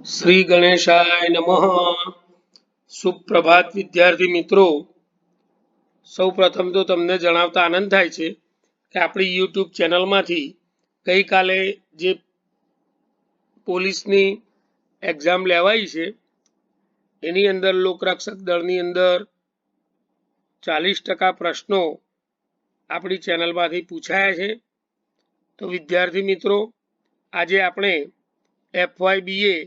શ્રી ગણેશાય નમઃ. સુપ્રભાત વિદ્યાર્થી મિત્રો. સૌપ્રથમ તો તમને જણાવતા આનંદ થાય છે કે આપણી યુટ્યુબ ચેનલમાંથી ગઈકાલે જે પોલીસની એક્ઝામ લેવાઈ છે એની અંદર લોકરક્ષક દળની અંદર 40% પ્રશ્નો આપણી ચેનલમાંથી પૂછાયા છે. તો વિદ્યાર્થી મિત્રો, આજે આપણે FYBA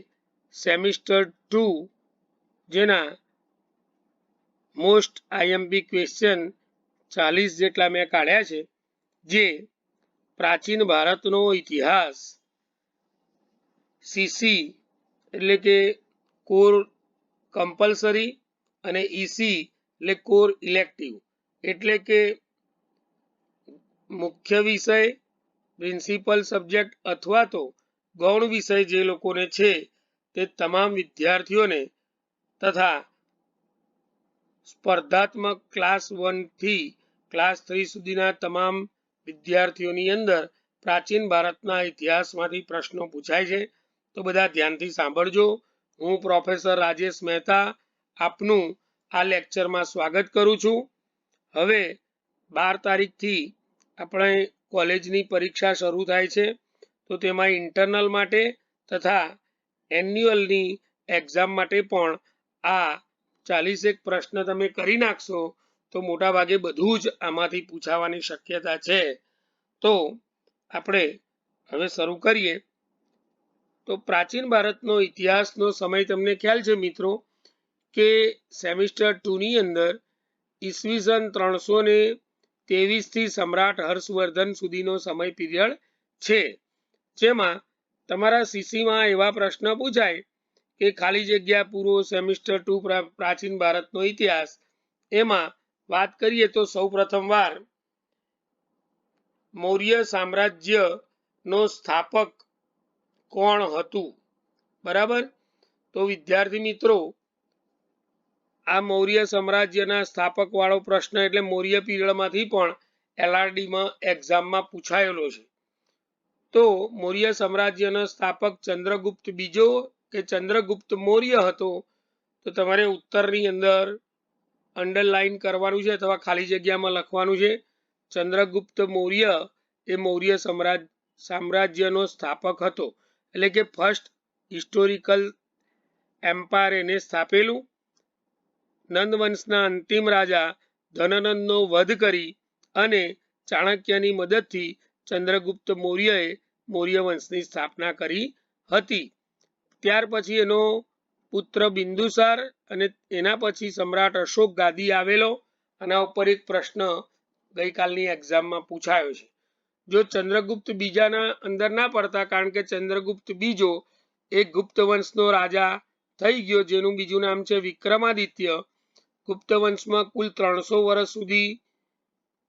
સેમિસ્ટર 2 જેના મોસ્ટ આઈએમપી ક્વેશ્ચન 40 જેટલા મેં કાઢ્યા છે, જે પ્રાચીન ભારતનો ઇતિહાસ, સીસી એટલે કે કોર કમ્પલસરી અને ઈસી એટલે કોર ઇલેક્ટિવ એટલે કે મુખ્ય વિષય, પ્રિન્સિપલ સબ્જેક્ટ અથવા તો ગૌણ વિષય જે લોકોને છે તે તમામ વિદ્યાર્થીઓને તથા સ્પર્ધાત્મક ક્લાસ 1 થી ક્લાસ 3 સુધીના તમામ વિદ્યાર્થીઓની અંદર પ્રાચીન ભારતના ઇતિહાસમાંથી પ્રશ્નો પૂછાય છે. તો બધા ધ્યાનથી સાંભળજો. હું પ્રોફેસર રાજેશ મહેતા આપનું આ લેક્ચરમાં સ્વાગત કરું છું. હવે 12 તારીખથી આપણે કોલેજની પરીક્ષા શરૂ થાય છે. તો તેમાં ઇન્ટરનલ માટે તથા એન્યુઅલની એક્ઝામ માટે પણ આ 41 પ્રશ્ન તમે કરી નાખશો તો મોટા ભાગે બધું જ આમાંથી પૂછાવાની શક્યતા છે. તો આપણે હવે શરૂ કરીએ. તો પ્રાચીન ભારતનો ઇતિહાસનો સમય તમને ખ્યાલ છે મિત્રો કે સેમિસ્ટર 2 ની અંદર ઈસવીસન 323 થી સમ્રાટ હર્ષવર્ધન સુધીનો સમય પીરિયડ છે, જેમાં તમારા સીસીમાં એવા પ્રશ્ન પૂછાય કે ખાલી જગ્યા પૂરો સેમિસ્ટર 2 પ્રાચીન ભારતનો ઇતિહાસ. એમાં વાત કરીએ તો સૌપ્રથમ વાર મૌર્ય સામ્રાજ્યનો સ્થાપક કોણ હતું? બરાબર. તો વિદ્યાર્થી મિત્રો, આ મૌર્ય સામ્રાજ્યના સ્થાપક વાળો પ્રશ્ન એટલે મૌર્ય પીરિયડમાંથી પણ એલઆરડીમાં એક્ઝામમાં પૂછાયેલો છે. તો મૌર્ય સામ્રાજ્યનો સ્થાપક ચંદ્રગુપ્ત બીજો કે ચંદ્રગુપ્ત મૌર્ય હતો? તો તમારે ઉત્તરની અંદર અંડરલાઈન કરવાનું છે અથવા ખાલી જગ્યામાં લખવાનું છે ચંદ્રગુપ્ત મૌર્ય એ મૌર્ય સામ્રાજ્યનો સ્થાપક હતો, એટલે કે ફર્સ્ટ હિસ્ટોરિકલ એમ્પાયર એને સ્થાપેલું. નંદવંશના અંતિમ રાજા ધનનંદનો વધ કરી અને ચાણક્યની મદદથી ચંદ્રગુપ્ત મૌર્યએ મૌર્ય વંશની સ્થાપના કરી હતી. ત્યાર પછી એનો પુત્ર બિંદુસાર અને એના પછી સમ્રાટ અશોક ગાદી આવેલો. આના ઉપર એક પ્રશ્ન ગઈકાલની એક્ઝામમાં પૂછાયો છે. જો ચંદ્રગુપ્ત બીજાના અંદર ના પડતા, કારણ કે ચંદ્રગુપ્ત બીજો એક ગુપ્ત વંશનો રાજા થઈ ગયો જેનું બીજું નામ છે વિક્રમાદિત્ય. ગુપ્ત વંશમાં કુલ 300 વર્ષ સુધી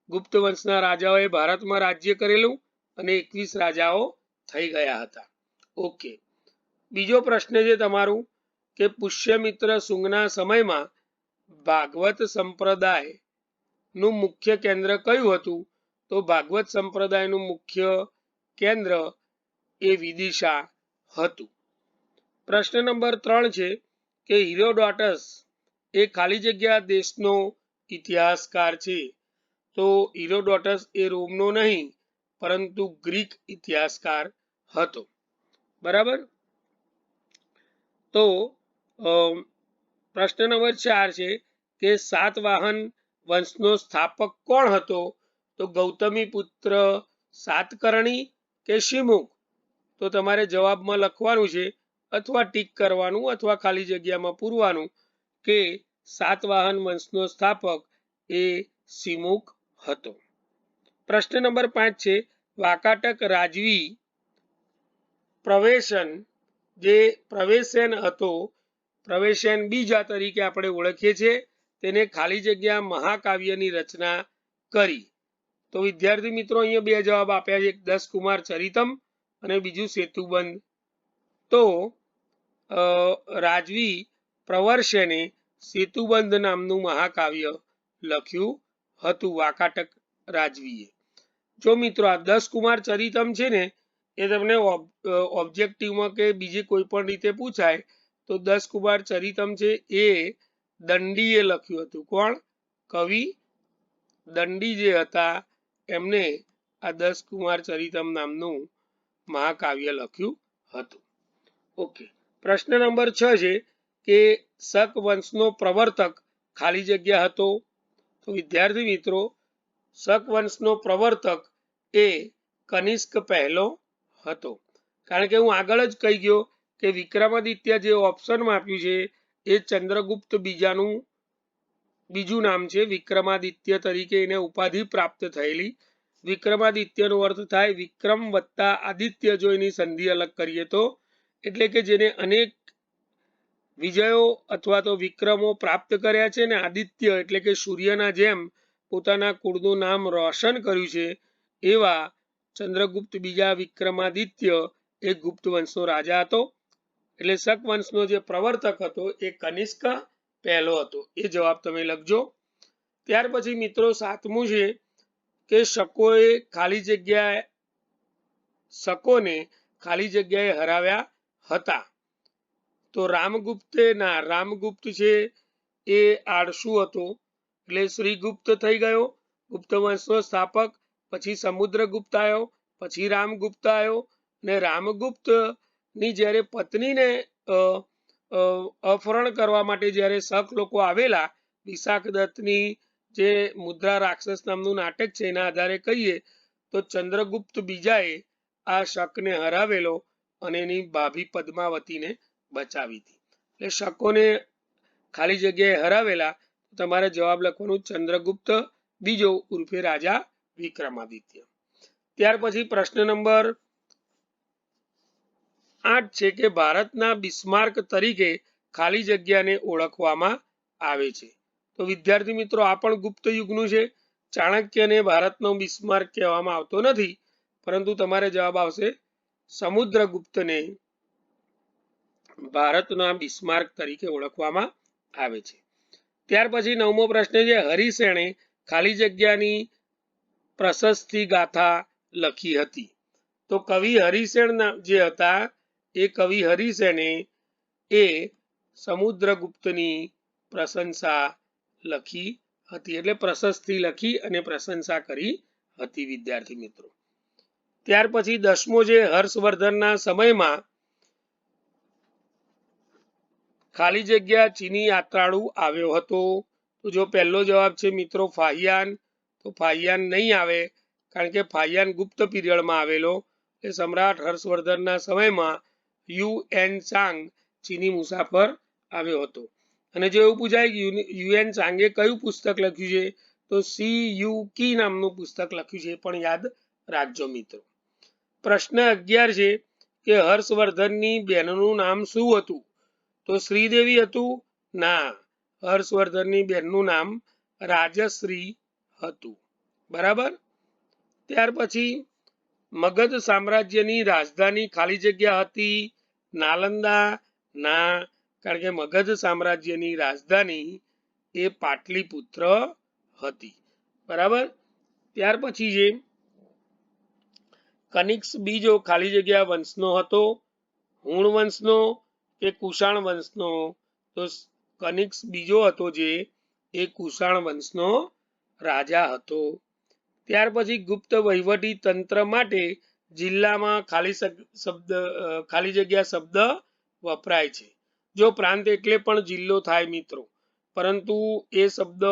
ગુપ્ત વંશના રાજાઓએ ભારતમાં રાજ્ય કરેલું અને 21 રાજાઓ થઈ ગયા હતા. ઓકે. બીજો પ્રશ્ન છે તમારું કે પુષ્યમિત્ર શુંગના સમયમાં ભાગવત સંપ્રદાયનું મુખ્ય કેન્દ્ર કયું હતું? તો ભાગવત સંપ્રદાયનું મુખ્ય કેન્દ્ર એ વિદિશા હતું. પ્રશ્ન નંબર 3 છે કે હિરોડોટસ એ ખાલી જગ્યા દેશનો ઇતિહાસકાર છે. તો હિરોડોટસ એ રોમનો નહીં પરંતુ ગ્રીક ઇતિહાસકાર હતો. બરાબર. તો પ્રશ્ન નંબર 4 છે કે સાતવાહન વંશનો સ્થાપક કોણ હતો? તો ગૌતમી પુત્ર સાતકર્ણી કે શિમુખ? તો તમારે જવાબમાં લખવાનું છે અથવા ટીક કરવાનું અથવા ખાલી જગ્યામાં પૂરવાનું કે સાતવાહન વંશનો સ્થાપક એ શિમુખ હતો. પ્રશ્ન નંબર 5 છે વાકાટક રાજવી પ્રવેશન જે પ્રવેશન હતો, પ્રવેશન બીજા તરીકે આપણે ઓળખીએ છીએ, તેને ખાલી જગ્યા મહાકાવ્યની રચના કરી. તો વિદ્યાર્થી મિત્રો, અહીંયા બે જવાબ આપ્યા છે, એક 10 કુમાર ચરિતમ અને બીજું સેતુબંધ. તો રાજવી પ્રવર્ષને સેતુબંધ નામનું મહાકાવ્ય લખ્યું હતું વાકાટક રાજવીએ. જો મિત્રો આ 10 કુમાર ચરિતમ છે ને એ તમને ઓબ્જેક્ટિવમાં કે બીજી કોઈ પણ રીતે પૂછાય તો 10 કુમાર ચરિતમ છે એ દંડીએ લખ્યું હતું. કોણ? કવિ દંડી જે હતા એમને આ 10 કુમાર ચરિતમ નામનું મહાકાવ્ય લખ્યું હતું. ઓકે, પ્રશ્ન નંબર 6 છે કે શક વંશનો પ્રવર્તક ખાલી જગ્યા હતો. તો વિદ્યાર્થી મિત્રો, શક વંશનો પ્રવર્તક એ કનિષ્ક પહેલો હતો. કારણ કે હું આગળ જ કહી ગયો કે વિક્રમાદિત્ય જે ઓપ્શનમાં આપ્યું છે એ ચંદ્રગુપ્ત બીજાનું બીજું નામ છે. વિક્રમાદિત્ય તરીકે એને ઉપાધિ પ્રાપ્ત થયેલી. વિક્રમાદિત્યનો અર્થ થાય વિક્રમ વત્તા આદિત્ય. જો એની સંધિ અલગ કરીએ તો એટલે કે જેને અનેક વિજયો અથવા તો વિક્રમો પ્રાપ્ત કર્યા છે ને આદિત્ય એટલે કે સૂર્યના જેમ પોતાના કુળનું નામ રોશન કર્યું છે એવા ચંદ્રગુપ્ત બીજા વિક્રમાદિત્ય એ ગુપ્ત વંશનો રાજા હતો. એટલે શક વંશનો જે પ્રવર્તક હતો એ કનિષ્ક પહેલો હતો. એ જવાબ તમે લખજો. ત્યાર પછી મિત્રો 7મું છે કે શકોને ખાલી જગ્યાએ હરાવ્યા હતા. તો રામગુપ્ત છે એ આળસુ હતો એટલે શ્રીગુપ્ત થઈ ગયો ગુપ્ત વંશનો સ્થાપક. પછી સમુદ્રગુપ્ત આવ્યો, પછી રામગુપ્ત આવ્યો. અને રામગુપ્ત ની જ્યારે પત્નીને અપહરણ કરવા માટે જ્યારે શક લોકો આવેલા, વિશાખદત્તની જે મુદ્રા રાક્ષસ નામનું નાટક છે એના આધારે કહીએ તો ચંદ્રગુપ્ત બીજાએ આ શકને હરાવેલો અને એની ભાભી પદ્માવતીને બચાવી હતી. એટલે શકોને ખાલી જગ્યાએ હરાવેલા. તમારે જવાબ લખવાનું ચંદ્રગુપ્ત બીજો ઉર્ફે રાજા વિક્રમાદિત્ય. ત્યાર પછી પ્રશ્ન નંબર 8 છે કે ભારતના બિસ્માર્ક તરીકે ખાલી જગ્યાને ઓળખવામાં આવે છે. તો વિદ્યાર્થી મિત્રો, આ પણ ગુપ્ત યુગનું છે. ચાણક્યને ભારતનો બિસ્માર્ક કહેવામાં આવતો નથી, પરંતુ તમારે જવાબ આવશે સમુદ્રગુપ્તને ભારતના બિસ્માર્ક તરીકે ઓળખવામાં આવે છે. ત્યાર પછી 9મો પ્રશ્ન છે હરિસેણે ખાલી જગ્યાની પ્રશસ્તિ ગાથા લખી હતી. તો કવિ હરિસેન જે હતા એ કવિ હરિસેને એ સમુદ્રગુપ્તની પ્રશંસા લખી હતી. એટલે પ્રશસ્તિ લખી અને પ્રશંસા કરી હતી વિદ્યાર્થી મિત્રો. ત્યાર પછી 10મો છે હર્ષવર્ધનના સમયમાં ખાલી જગ્યા ચીની યાત્રાળુ આવ્યો હતો. તો જો પહેલો જવાબ છે મિત્રો ફાહિયાન, તો ફાહિયાન નહીં આવે કારણ કે ફાહિયાન ગુપ્ત પીરિયડમાં આવેલો. એ સમ્રાટ હર્ષવર્ધનના સમયમાં યુએન ચાંગ ચીની મુસાફર આવ્યો હતો. અને જો એવું પૂછાય કે યુએન ચાંગે કયું પુસ્તક લખ્યું છે, તો CUK નામનું પુસ્તક લખ્યું છે, પણ યાદ રાખજો મિત્રો. પ્રશ્ન 11 છે કે હર્ષવર્ધનની બહેનનું નામ શું હતું? તો શ્રીદેવી હતું? ના, હર્ષવર્ધનની બહેનનું નામ રાજશ્રી હતું. બરાબર. ત્યાર પછી મગધ સામ્રાજ્યની રાજધાની ખાલી જગ્યા હતી નાલંદા? ના, કારણ કે મગધ સામ્રાજ્યની રાજધાની એ પાટલીપુત્ર હતી. બરાબર. ત્યાર પછી છે કનિષ્ક બીજો ખાલી જગ્યા વંશનો હતો, હુણ વંશનો કે કુષાણ વંશનો? તો કનિષ્ક બીજો હતો જે એ કુષાણ વંશનો રાજા હતો. ત્યાર પછી ગુપ્ત વહીવટી તંત્ર માટે જિલ્લામાં ખાલી જગ્યા શબ્દ વપરાય છે. જો પ્રાંત એટલે પણ જિલ્લો થાય મિત્રો, પરંતુ એ શબ્દ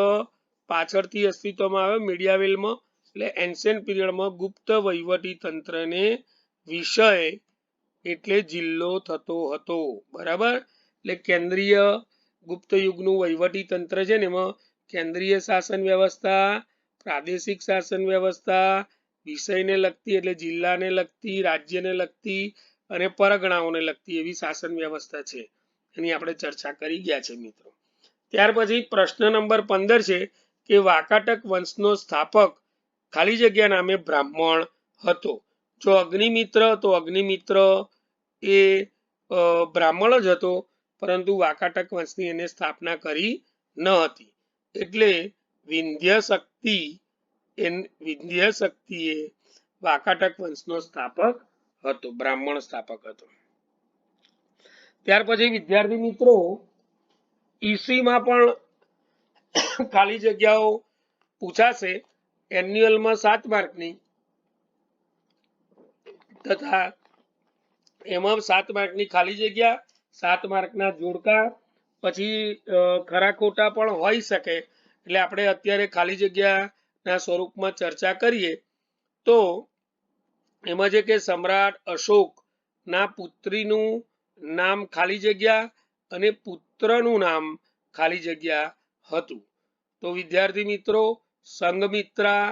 પાછળથી અસ્તિત્વમાં આવ્યો મીડિયાવેલમાં. એટલે એન્શિયન્ટ પીરિયડમાં ગુપ્ત વહીવટી તંત્રને વિષય એટલે જિલ્લો થતો હતો. બરાબર. એટલે કેન્દ્રીય ગુપ્ત યુગનું વહીવટી તંત્ર છે ને એમાં કેન્દ્રીય શાસન વ્યવસ્થા, પ્રાદેશિક શાસન વ્યવસ્થા, વિષયને લગતી એટલે જિલ્લાને લગતી, રાજ્યને લગતી અને પરગણાઓને લગતી એવી શાસન વ્યવસ્થા છે. એની આપણે ચર્ચા કરી ગયા છે મિત્રો. ત્યાર પછી પ્રશ્ન નંબર 15 છે કે વાકાટક વંશનો સ્થાપક ખાલી જગ્યા નામે બ્રાહ્મણ હતો. જો અગ્નિમિત્ર, તો અગ્નિમિત્ર એ બ્રાહ્મણ જ હતો, પરંતુ વાકાટક વંશની એને સ્થાપના કરી ન હતી. એટલે વિંધ્ય શક્તિ એ વાકાટક વંશનો સ્થાપક હતો, બ્રાહ્મણ સ્થાપક હતો. ત્યાર પછી વિદ્યાર્થી મિત્રો ઈસીમાં પણ ખાલી જગ્યાઓ પૂછાશે. એન્યુઅલમાં 7 માર્કની તથા એમાં 7 માર્કની ખાલી જગ્યા, 7 માર્કના જોડકા, પછી ખરા ખોટા પણ હોઈ શકે. એટલે આપણે અત્યારે ખાલી જગ્યાના સ્વરૂપમાં ચર્ચા કરીએ તો એમાં છે કે સમ્રાટ અશોક ના પુત્રીનું નામ ખાલી જગ્યા અને પુત્રનું નામ ખાલી જગ્યા હતું. તો વિદ્યાર્થી મિત્રો સંઘમિત્રા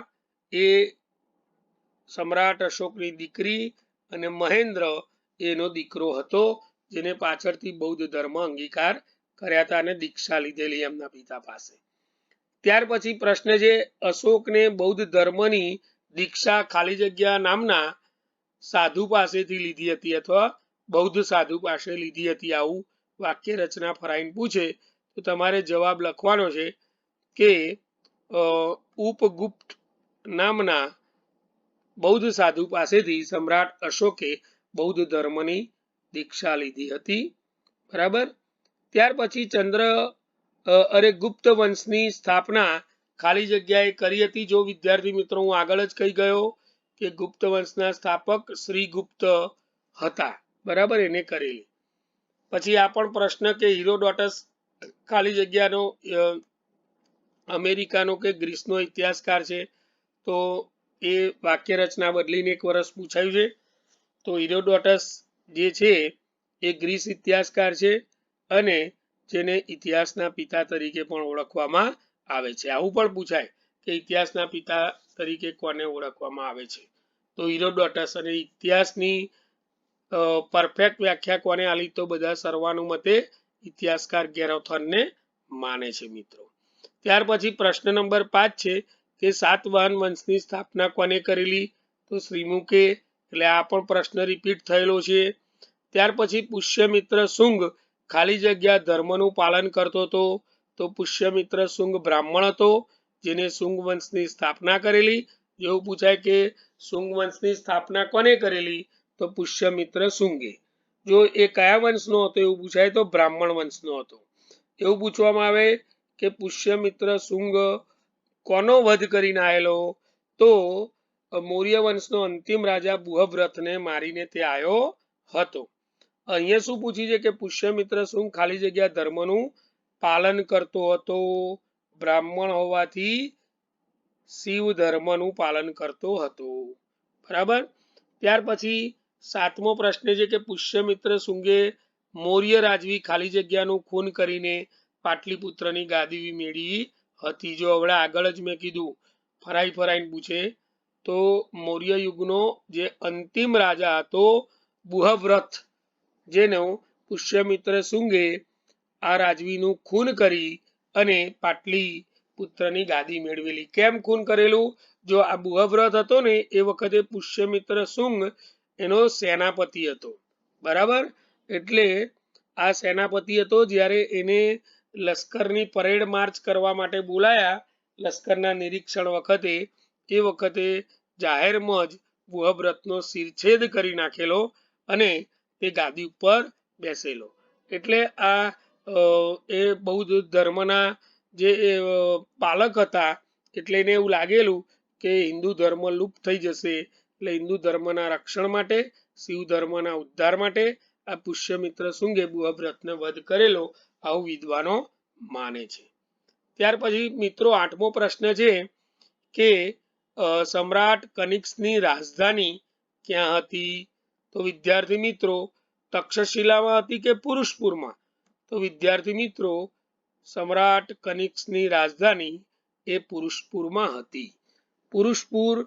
એ સમ્રાટ અશોકની દીકરી અને મહેન્દ્ર એનો દીકરો હતો, જેને પાછળથી બૌદ્ધ ધર્મ અંગીકાર કર્યા હતા અને દીક્ષા લીધેલી એમના પિતા પાસે. ત્યાર પછી પ્રશ્ન છે અશોકને બૌદ્ધ ધર્મની દીક્ષા ખાલી જગ્યા નામના સાધુ પાસેથી લીધી હતી અથવા બૌદ્ધ સાધુ પાસે લીધી હતી. આવું વાક્ય રચના ફરાઈને પૂછે તો તમારે જવાબ લખવાનો છે કે ઉપગુપ્ત નામના બૌદ્ધ સાધુ પાસેથી સમ્રાટ અશોકે બૌદ્ધ ધર્મની દીક્ષા લીધી હતી. બરાબર. ત્યાર પછી ગુપ્ત વંશની સ્થાપના ખાલી જગ્યાએ કરી હતી. જો વિદ્યાર્થી મિત્રો હું આગળ જ કહી ગયો કે ગુપ્ત વંશના સ્થાપક શ્રીગુપ્ત હતા. બરાબર, એને કરેલી. પછી આ પણ પ્રશ્ન કે હિરોડોટસ ખાલી જગ્યાનો અમેરિકાનો કે ગ્રીસનો ઇતિહાસકાર છે. તો એ વાક્ય રચના બદલીને 1 વર્ષ પૂછાયું છે. તો હિરોડોટસ જે છે એ ગ્રીસ ઇતિહાસકાર છે અને જેને ઇતિહાસના પિતા તરીકે પણ ઓળખવામાં આવે છે. આવું પણ પૂછાય કે ઇતિહાસના પિતા તરીકે કોને ઓળખવામાં આવે છે. તો હિરોડોટસ. અને ઇતિહાસની પરફેક્ટ વ્યાખ્યા કોને આલી? તો બધા સર્વાનુમતે ઇતિહાસકાર ગેરોથનને માને છે મિત્રો. ત્યાર પછી પ્રશ્ન નંબર 5 છે કે સાતવાહન વંશની સ્થાપના કોને કરેલી? તો શ્રીમુખે. એટલે આ પણ પ્રશ્ન રિપીટ થયેલો છે. ત્યાર પછી પુષ્યમિત્ર શુંગ ખાલી જગ્યા ધર્મનું પાલન કરતો હતો. તો પુષ્યમિત્ર શુંગ બ્રાહ્મણ હતો, જેને શુંગ વંશની સ્થાપના કરેલી. એવું પૂછાય કે શુંગ વંશની સ્થાપના કોને કરેલી? તો પુષ્યમિત્ર શુંગે. જો એ કયા વંશનો હતો એવું પૂછાય તો બ્રાહ્મણ વંશનો હતો. એવું પૂછવામાં આવે કે પુષ્યમિત્ર શુંગ કોનો વધ કરીને આવેલો? તો મૌર્ય વંશનો અંતિમ રાજા બુહવ્રતને મારીને તે આવ્યો હતો. અહીંયા શું પૂછ્યું છે કે પુષ્યમિત્ર શુંગ ખાલી જગ્યા ધર્મનું પાલન કરતો હતો. બ્રાહ્મણ હોવાથી શિવ ધર્મનું પાલન કરતો હતો. બરાબર. ત્યાર પછી 7મો પ્રશ્ન છે કે પુષ્યમિત્ર શુંગે મૌર્ય રાજવી ખાલી જગ્યાનું ખૂન કરીને પાટલીપુત્રની ગાદી મેળવી હતી. જો હવે આગળ જ મેં કીધું ફરાઈને પૂછે તો મૌર્ય યુગનો જે અંતિમ રાજા હતો બુહવ્રત, જેનો પુષ્યમિત્ર શુંગે આ રાજવીનું ખૂન કરી અને પાટલીપુત્રની ગાદી મેળવેલી. કેમ ખૂન કરેલું? જો આ બુહવ્રત હતો ને એ વખતે પુષ્યમિત્ર શુંગ એનો સેનાપતિ હતો. બરાબર. એટલે આ સેનાપતિ હતો. જ્યારે એને લશ્કરની પરેડ માર્ચ કરવા માટે બોલાયા લશ્કરના નિરીક્ષણ વખતે, એ વખતે જાહેરમાં જ બુહવ્રતનો શિરછેદ કરી નાખેલો અને તે ગાદી ઉપર બેસેલો. એટલે આ એ બૌદ્ધ ધર્મના જે પાલક હતા. એટલે એને એવું લાગેલું કે હિન્દુ ધર્મ લુપ્ત થઈ જશે, એટલે હિન્દુ ધર્મના રક્ષણ માટે, શિવ ધર્મના ઉદ્ધાર માટે આ પુષ્યમિત્ર શુંગે બુહવ્રતને વધ કરેલો, આવું વિદ્વાનો માને છે. ત્યાર પછી મિત્રો 8મો પ્રશ્ન છે કે સમ્રાટ કનિષ્કની રાજધાની ક્યાં હતી? તો વિદ્યાર્થી મિત્રો તક્ષશિલામાં હતી કે પુરુષપુરમાં? તો વિદ્યાર્થી મિત્રો સમ્રાટ કનિષ્કની રાજધાની એ પુરુષપુરમાં હતી. પુરુષપુર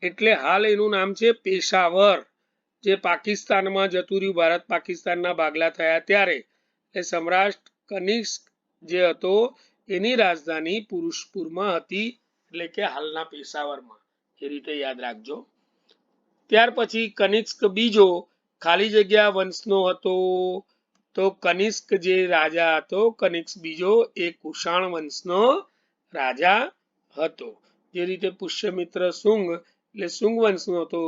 એટલે હાલ એનું નામ છે પેશાવર, જે પાકિસ્તાનમાં જતું રહ્યું. ભારત પાકિસ્તાનના ભાગલા થયા ત્યારે એ સમ્રાટ કનિષ્ક જે હતો એની રાજધાની પુરુષપુરમાં હતી, એટલે કે હાલના પેશાવરમાં. એ રીતે યાદ રાખજો. ત્યાર પછી કનિષ્ક બીજો ખાલી જગ્યા વંશનો હતો. તો કનિષ્ક જે રાજા હતો, કનિષ્ક બીજો એ કુષાણ વંશનો રાજા હતો. જે રીતે પુષ્યમિત્ર શુંગ એટલે શુંગ વંશનો હતો,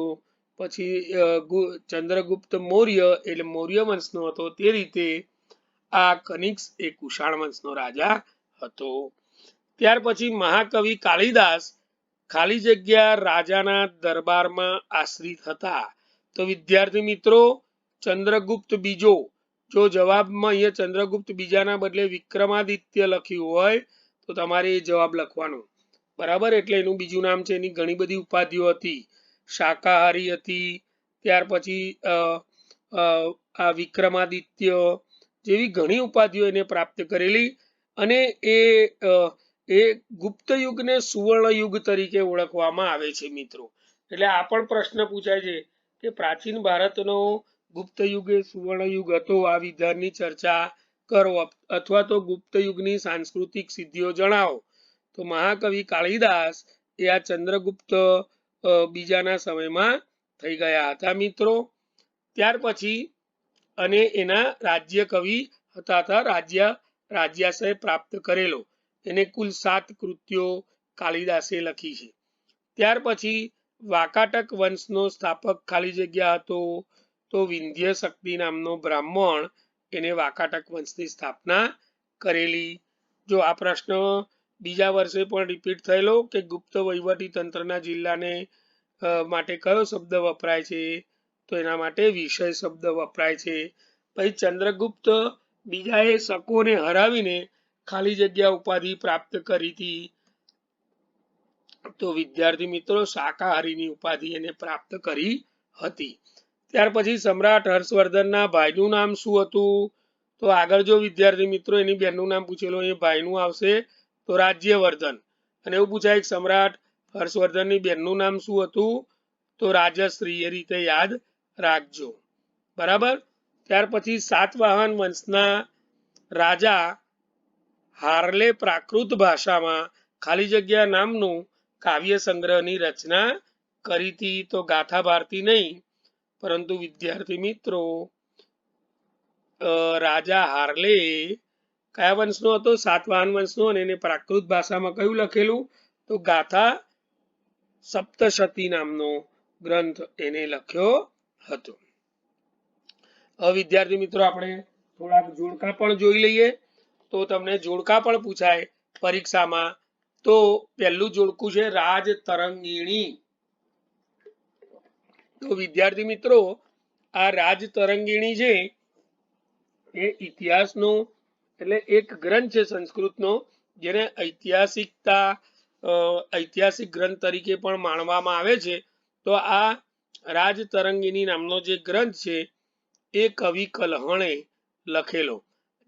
પછી ચંદ્રગુપ્ત મૌર્ય એટલે મૌર્ય વંશનો હતો, તે રીતે આ કનિષ્ક એ કુષાણ વંશનો રાજા હતો. ત્યાર પછી મહાકવિ કાલિદાસ ખાલી જગ્યા રાજાના દરબારમાં આશ્રિત હતા. તો વિદ્યાર્થી મિત્રો ચંદ્રગુપ્ત બીજો, જો જવાબમાં અહીંયા ચંદ્રગુપ્ત બીજાના બદલે વિક્રમાદિત્ય લખ્યું હોય તો તમારે એ જવાબ લખવાનો, બરાબર. એટલે એનું બીજું નામ છે, એની ઘણી બધી ઉપાધિઓ હતી, શાકાહારી હતી, ત્યાર પછી આ વિક્રમાદિત્ય જેવી ઘણી ઉપાધિઓ એને પ્રાપ્ત કરેલી. અને એ ગુપ્ત યુગને સુવર્ણ યુગ તરીકે ઓળખવામાં આવે છે મિત્રો. એટલે આ પણ પ્રશ્ન પૂછાય છે કે પ્રાચીન ભારતનો ગુપ્ત યુગ એ સુવર્ણ યુગ હતો, આ વિધાનની ચર્ચા કરો, અથવા તો ગુપ્ત યુગની સાંસ્કૃતિક સિદ્ધિઓ જણાવો. તો મહાકવિ કાલિદાસ એ આ ચંદ્રગુપ્ત બીજાના સમયમાં થઈ ગયા હતા મિત્રો. ત્યાર પછી અને એના રાજ્ય કવિ હતા, રાજ્યાશય પ્રાપ્ત કરેલો. એને કુલ 7 કૃતિઓ કાલિદાસે લખી છે. ત્યાર પછી વાકાટક વંશનો સ્થાપક ખાલી જગ્યા હતો, તો વિંધ્ય શક્તિ નામનો બ્રાહ્મણ એને વાકાટક વંશની સ્થાપના કરેલી. જો આ પ્રશ્ન બીજા વર્ષે પણ રિપીટ થયેલો કે ગુપ્ત વહીવટી તંત્રના જિલ્લાને માટે કયો શબ્દ વપરાય છે, તો એના માટે વિષય શબ્દ વપરાય છે. પછી ચંદ્રગુપ્ત બીજાએ શકોને હરાવીને ખાલી જગ્યા ઉપાધિ પ્રાપ્ત કરી હતી, તો વિદ્યાર્થી મિત્રો શાકાહારીની ઉપાધિ એને પ્રાપ્ત કરી હતી. ત્યાર પછી સમ્રાટ હર્ષવર્ધનના ભાઈનું નામ શું હતું, તો આગળ જો વિદ્યાર્થી મિત્રો એની બહેનનું નામ પૂછેલું, એ ભાઈનું આવશે તો રાજ્યવર્ધન. અને એવું પૂછાય સમ્રાટ હર્ષવર્ધનની બહેનનું નામ શું હતું, તો રાજશ્રી. એ રીતે યાદ રાખજો, બરાબર. ત્યાર પછી સાતવાહન વંશના રાજા હાર્લે પ્રાકૃત ભાષામાં ખાલી જગ્યા નામનું કાવ્ય સંગ્રહની રચના કરી હતી. તો ગાથા ભારતી નહીં, પરંતુ વિદ્યાર્થી મિત્રો રાજા હાર્લે કયા વંશનો હતો, સાતવાહન વંશનો, અને એને પ્રાકૃત ભાષામાં કયું લખેલું, તો ગાથા સપ્તશતી નામનો ગ્રંથ એને લખ્યો હતો. હવે વિદ્યાર્થી મિત્રો આપણે થોડાક જોડકા પણ જોઈ લઈએ. તો તમને જોડકા પણ પૂછાય પરીક્ષામાં. તો પહેલું જોડકું છે રાજ તરંગીણી. તો વિદ્યાર્થી મિત્રો આ રાજ તરંગીણી છે એ ઇતિહાસનો એટલે એક ગ્રંથ છે સંસ્કૃતનો, જેને ઐતિહાસિક ગ્રંથ તરીકે પણ માનવામાં આવે છે. તો આ રાજ તરંગીણી નામનો જે ગ્રંથ છે એ કવિ કલ્હણે લખેલો,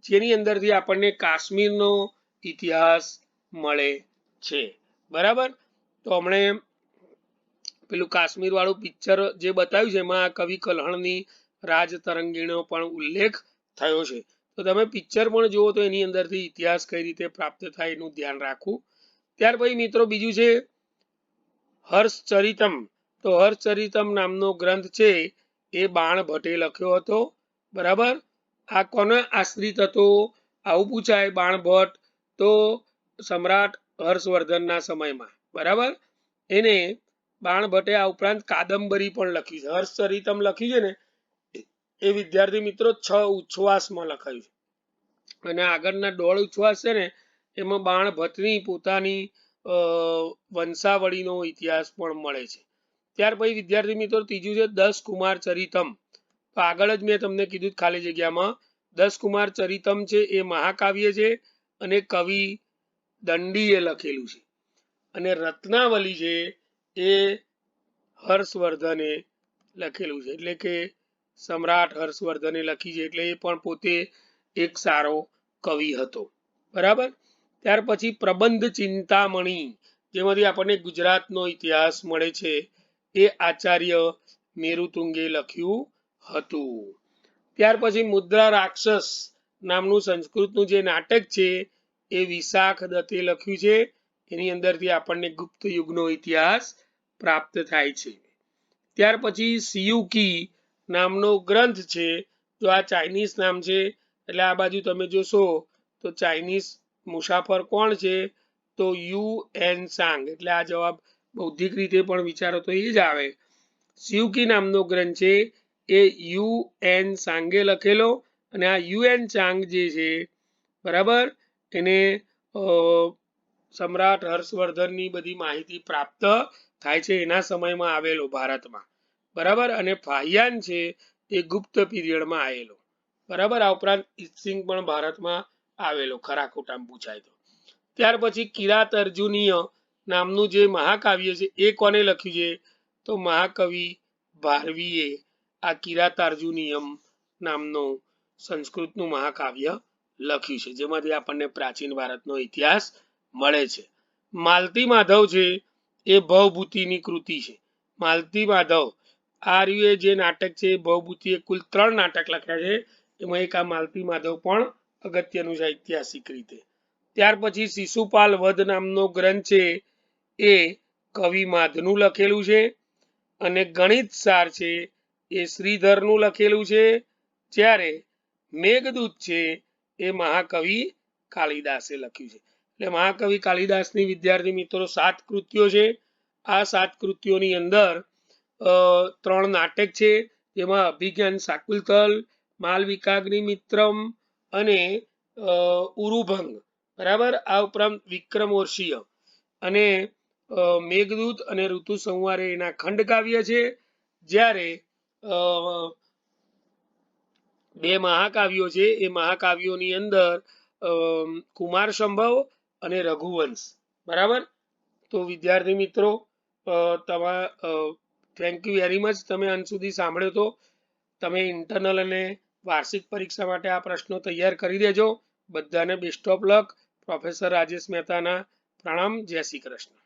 જેની અંદરથી આપણને કાશ્મીરનો ઇતિહાસ મળે છે, બરાબર. તો હમણે પેલું કાશ્મીર વાળું પિક્ચર જે બતાવ્યું છે એમાં કવિ કલ્હણની રાજ તરંગીણીનો પણ ઉલ્લેખ થયો છે. તો તમે પિક્ચર પણ જુઓ તો એની અંદરથી ઇતિહાસ કઈ રીતે પ્રાપ્ત થાય એનું ધ્યાન રાખવું. ત્યાર પછી મિત્રો બીજું છે હર્ષચરિતમ. તો હર્ષચરિતમ નામનો ગ્રંથ છે એ બાણભટ્ટે લખ્યો હતો, બરાબર. આ કોને આશ્રિત હતો, આવું પૂછાય. બાણભટ્ટ તો સમ્રાટ હર્ષવર્ધનના સમયમાં, બરાબર. એને બાણભટ્ટે આ ઉપરાંત કાદંબરી પણ લખી છે. હર્ષચરિતમ લખી છે ને એ વિદ્યાર્થી મિત્રો 6 ઉચ્છ્વાસમાં લખાયું છે, અને આગળના 1.5 ઉચ્છ્વાસ છે ને એમાં બાણભટ્ટની પોતાની વંશાવળીનો ઇતિહાસ પણ મળે છે. ત્યાર પછી વિદ્યાર્થી મિત્રો ત્રીજું છે 10 કુમાર ચરિતમ. તો આગળ જ મેં તમને કીધું ખાલી જગ્યામાં 10 કુમાર ચરિતમ છે એ મહાકાવ્ય છે અને કવિ દંડીએ લખેલું છે. અને રત્નાવલી છે એ હર્ષવર્ધને લખેલું છે, એટલે કે સમ્રાટ હર્ષવર્ધને લખી છે, એટલે એ પણ પોતે એક સારો કવિ હતો, બરાબર. ત્યાર પછી પ્રબંધ ચિંતામણી, જેમાંથી આપણને ગુજરાતનો ઇતિહાસ મળે છે, એ આચાર્ય મેરુતુંગે લખ્યું હતું. ત્યાર પછી મુદ્રા રાક્ષસ નામનું સંસ્કૃતનું જે નાટક છે એ વિશાખ દત્તે લખ્યું છે. એની અંદરથી આપણને ગુપ્ત યુગનો ઇતિહાસ પ્રાપ્ત થાય છે. ત્યાર પછી સિયુકી નામનો ગ્રંથ છે. જો આ ચાઇનીઝ નામ છે, એટલે આ બાજુ તમે જોશો તો ચાઇનીઝ મુસાફર કોણ છે, તો યુ એન સાંગ. એટલે આ જવાબ બૌદ્ધિક રીતે પણ વિચારો તો એ જ આવે. શિવકી નામનો ગ્રંથ છે એ UN ચાંગે લખેલો, અને આ UN ચાંગ જે છે બરાબર એને સમ્રાટ હર્ષવર્ધનની બધી માહિતી પ્રાપ્ત થાય છે એના સમયમાં આવેલો ભારતમાં, બરાબર. અને ફાહિયાન છે એ ગુપ્ત પીરિયડમાં આવેલો, બરાબર. આ ઉપરાંત ઈત્સિંગ પણ ભારતમાં આવેલો, ખરા ખોટામાં પૂછાય તો. ત્યાર પછી કિરાત અર્જુનીય નામનું જે મહાકાવ્ય છે એ કોને લખ્યું છે? તો મહાકવિ ભારવીએ આ કિરાતાર્જુનીયમ નામનું સંસ્કૃતનું મહાકાવ્ય લખ્યું છે, જેમાંથી આપણને પ્રાચીન ભારતનો ઇતિહાસ મળે છે. માલતી માધવ છે એ ભવભૂતિની કૃતિ છે. માલતી માધવ આ રહ્યું જે નાટક છે ભવભૂતિએ કુલ 3 નાટક લખ્યા છે, એમાં એક આ માલતી માધવ પણ અગત્યનું છે ઐતિહાસિક રીતે. ત્યાર પછી શિશુપાલ વધ નામનો ગ્રંથ છે એ કવિ માધનું લખેલું છે, અને ગણિત સાર છે એ શ્રીધરનું લખેલું છે, જ્યારે મેઘદૂત છે એ મહાકવિ કાલિદાસે લખ્યું છે. એટલે મહાકવિ કાલિદાસની વિદ્યાર્થી મિત્રો 7 કૃતિઓ છે. આ 7 કૃતિઓની અંદર 3 નાટક છે, જેમાં અભિજ્ઞાન શાકુંતલ, માલવિકાગ્નિમિત્રમ અને ઉરુભંગ, બરાબર. આ ઉપરાંત વિક્રમોર્ષિય અને મેઘદૂત અને ઋતુ સંવારે એના ખંડ કાવ્ય છે, જ્યારે 2 મહાકાવ્યો છે એ મહાકાવ્યોની અંદર કુમાર સંભવ અને રઘુવંશ, બરાબર. તો વિદ્યાર્થી મિત્રો થેન્ક યુ વેરી મચ, તમે અંત સુધી સાંભળ્યો તો. તમે ઇન્ટરનલ અને વાર્ષિક પરીક્ષા માટે આ પ્રશ્નો તૈયાર કરી દેજો. બધાને best of luck. Professor Rajesh મહેતાના પ્રણામ. જય શ્રી કૃષ્ણ.